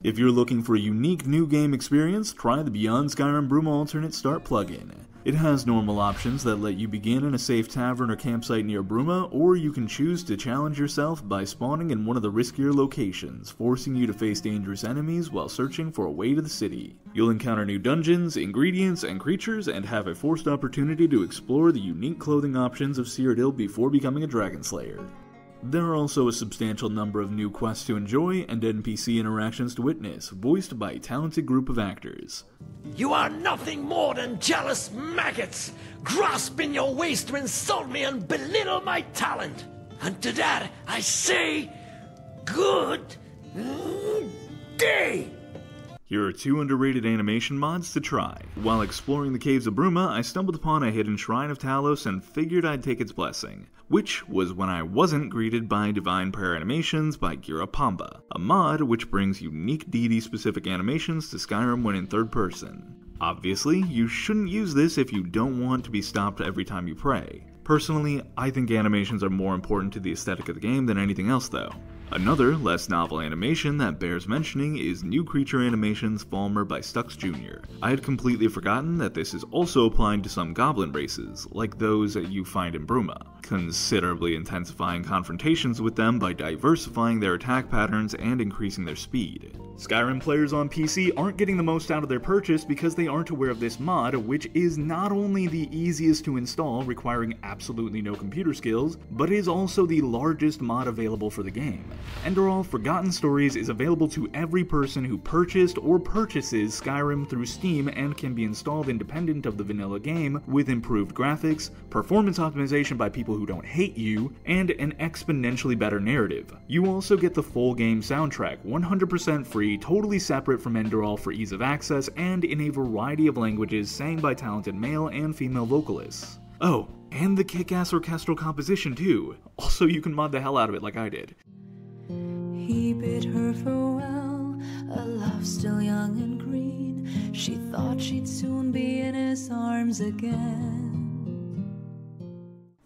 If you're looking for a unique new game experience, try the Beyond Skyrim Bruma Alternate Start plugin. It has normal options that let you begin in a safe tavern or campsite near Bruma, or you can choose to challenge yourself by spawning in one of the riskier locations, forcing you to face dangerous enemies while searching for a way to the city. You'll encounter new dungeons, ingredients, and creatures, and have a forced opportunity to explore the unique clothing options of Cyrodiil before becoming a dragon slayer. There are also a substantial number of new quests to enjoy and NPC interactions to witness, voiced by a talented group of actors. You are nothing more than jealous maggots, grasping your waist to insult me and belittle my talent. And to that I say, good day. Here are 2 underrated animation mods to try. While exploring the caves of Bruma, I stumbled upon a hidden shrine of Talos and figured I'd take its blessing, which was when I wasn't greeted by Divine Prayer Animations by GiraPomba, a mod which brings unique deity-specific animations to Skyrim when in third person. Obviously, you shouldn't use this if you don't want to be stopped every time you pray. Personally, I think animations are more important to the aesthetic of the game than anything else though. Another, less novel animation that bears mentioning is New Creature Animations Falmer by Stst Jr. I had completely forgotten that this is also applying to some goblin races, like those that you find in Bruma, considerably intensifying confrontations with them by diversifying their attack patterns and increasing their speed. Skyrim players on PC aren't getting the most out of their purchase because they aren't aware of this mod, which is not only the easiest to install, requiring absolutely no computer skills, but is also the largest mod available for the game. Enderal Forgotten Stories is available to every person who purchased or purchases Skyrim through Steam and can be installed independent of the vanilla game with improved graphics, performance optimization by people who don't hate you, and an exponentially better narrative. You also get the full game soundtrack, 100% free, totally separate from Enderal for ease of access, and in a variety of languages sang by talented male and female vocalists. Oh, and the kick-ass orchestral composition too. Also, you can mod the hell out of it like I did. He bid her farewell, a love still young and green. She thought she'd soon be in his arms again.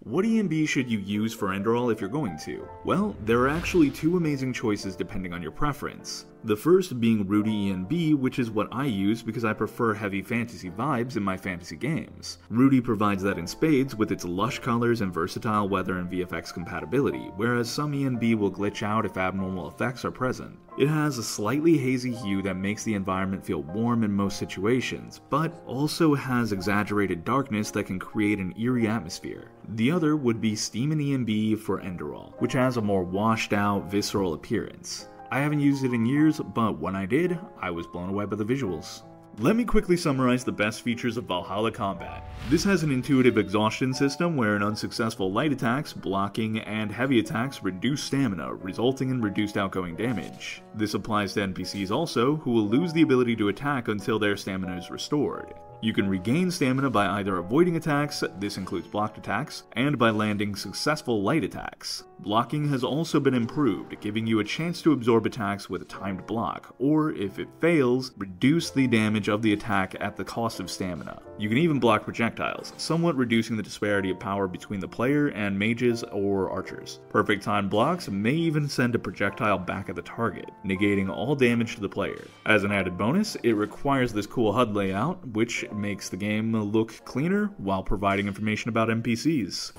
What ENB should you use for Enderal if you're going to? Well, there are actually 2 amazing choices depending on your preference. The first being Rudy ENB, which is what I use because I prefer heavy fantasy vibes in my fantasy games. Rudy provides that in spades with its lush colors and versatile weather and VFX compatibility, whereas some ENB will glitch out if abnormal effects are present. It has a slightly hazy hue that makes the environment feel warm in most situations, but also has exaggerated darkness that can create an eerie atmosphere. The other would be Steam and ENB for Enderal, which has a more washed out, visceral appearance. I haven't used it in years, but when I did, I was blown away by the visuals. Let me quickly summarize the best features of Valhalla Combat. This has an intuitive exhaustion system where an unsuccessful light attacks, blocking, and heavy attacks reduce stamina, resulting in reduced outgoing damage. This applies to NPCs also, who will lose the ability to attack until their stamina is restored. You can regain stamina by either avoiding attacks, this includes blocked attacks, and by landing successful light attacks. Blocking has also been improved, giving you a chance to absorb attacks with a timed block, or if it fails, reduce the damage of the attack at the cost of stamina. You can even block projectiles, somewhat reducing the disparity of power between the player and mages or archers. Perfect timed blocks may even send a projectile back at the target, negating all damage to the player. As an added bonus, it requires this cool HUD layout, which makes the game look cleaner while providing information about NPCs.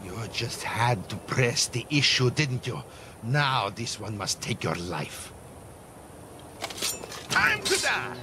You just had to press the issue, didn't you? Now this one must take your life. Time to die!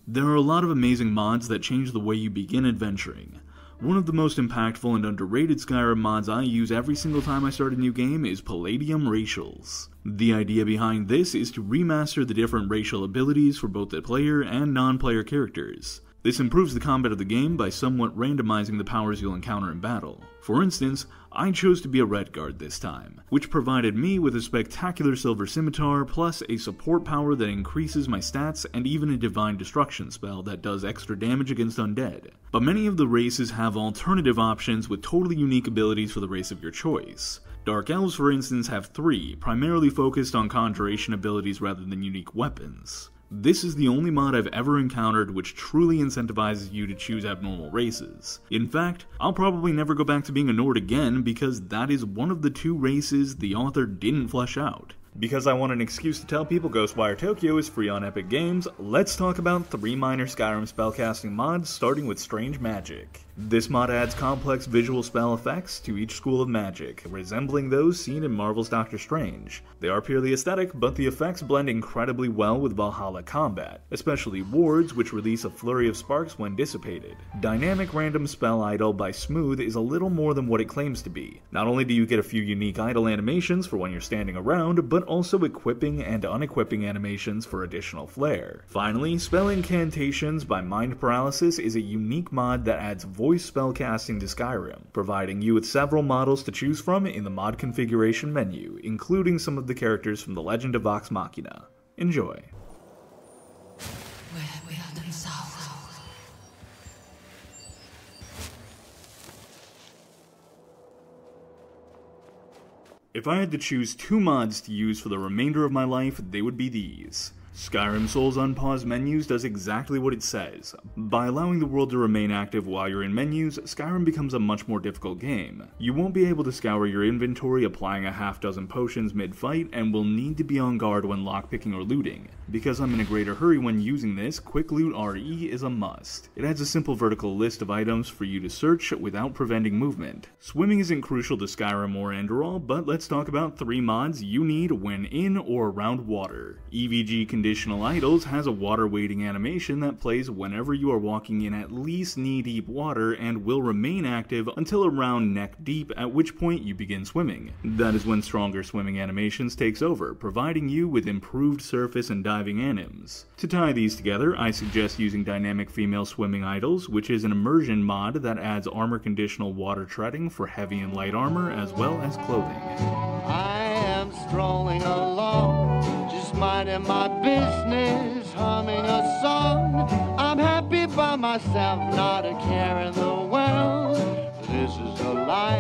There are a lot of amazing mods that change the way you begin adventuring. One of the most impactful and underrated Skyrim mods I use every single time I start a new game is Palladium Racials. The idea behind this is to remaster the different racial abilities for both the player and non-player characters. This improves the combat of the game by somewhat randomizing the powers you'll encounter in battle. For instance, I chose to be a Redguard this time, which provided me with a spectacular silver scimitar plus a support power that increases my stats and even a divine destruction spell that does extra damage against undead. But many of the races have alternative options with totally unique abilities for the race of your choice. Dark Elves, for instance, have 3, primarily focused on conjuration abilities rather than unique weapons. This is the only mod I've ever encountered which truly incentivizes you to choose abnormal races. In fact, I'll probably never go back to being a Nord again because that is one of the 2 races the author didn't flesh out. Because I want an excuse to tell people Ghostwire Tokyo is free on Epic Games, let's talk about 3 minor Skyrim spellcasting mods, starting with Strange Magic. This mod adds complex visual spell effects to each school of magic, resembling those seen in Marvel's Doctor Strange. They are purely aesthetic, but the effects blend incredibly well with Valhalla Combat, especially wards, which release a flurry of sparks when dissipated. Dynamic Random Spell Idle by Smooth is a little more than what it claims to be. Not only do you get a few unique idle animations for when you're standing around, but also equipping and unequipping animations for additional flair. Finally, Spell Incantations by MindParalysis is a unique mod that adds voice spellcasting to Skyrim, providing you with several models to choose from in the mod configuration menu, including some of the characters from The Legend of Vox Machina. Enjoy. If I had to choose 2 mods to use for the remainder of my life, they would be these. SkyrimSouls Unpaused menus does exactly what it says. By allowing the world to remain active while you're in menus, Skyrim becomes a much more difficult game. You won't be able to scour your inventory applying a half-dozen potions mid-fight, and will need to be on guard when lockpicking or looting. Because I'm in a greater hurry when using this, Quick Loot RE is a must. It adds a simple vertical list of items for you to search without preventing movement. Swimming isn't crucial to Skyrim or Enderal, but let's talk about 3 mods you need when in or around water. EVG Conditional Idols has a water wading animation that plays whenever you are walking in at least knee-deep water and will remain active until around neck-deep, at which point you begin swimming. That is when stronger swimming animations takes over, providing you with improved surface and diving anims. To tie these together, I suggest using Dynamic Female Swimming Idols, which is an immersion mod that adds armor conditional water treading for heavy and light armor as well as clothing. I am strolling along, just minding my business, humming a song. I'm happy by myself, not a care in the world. This is the life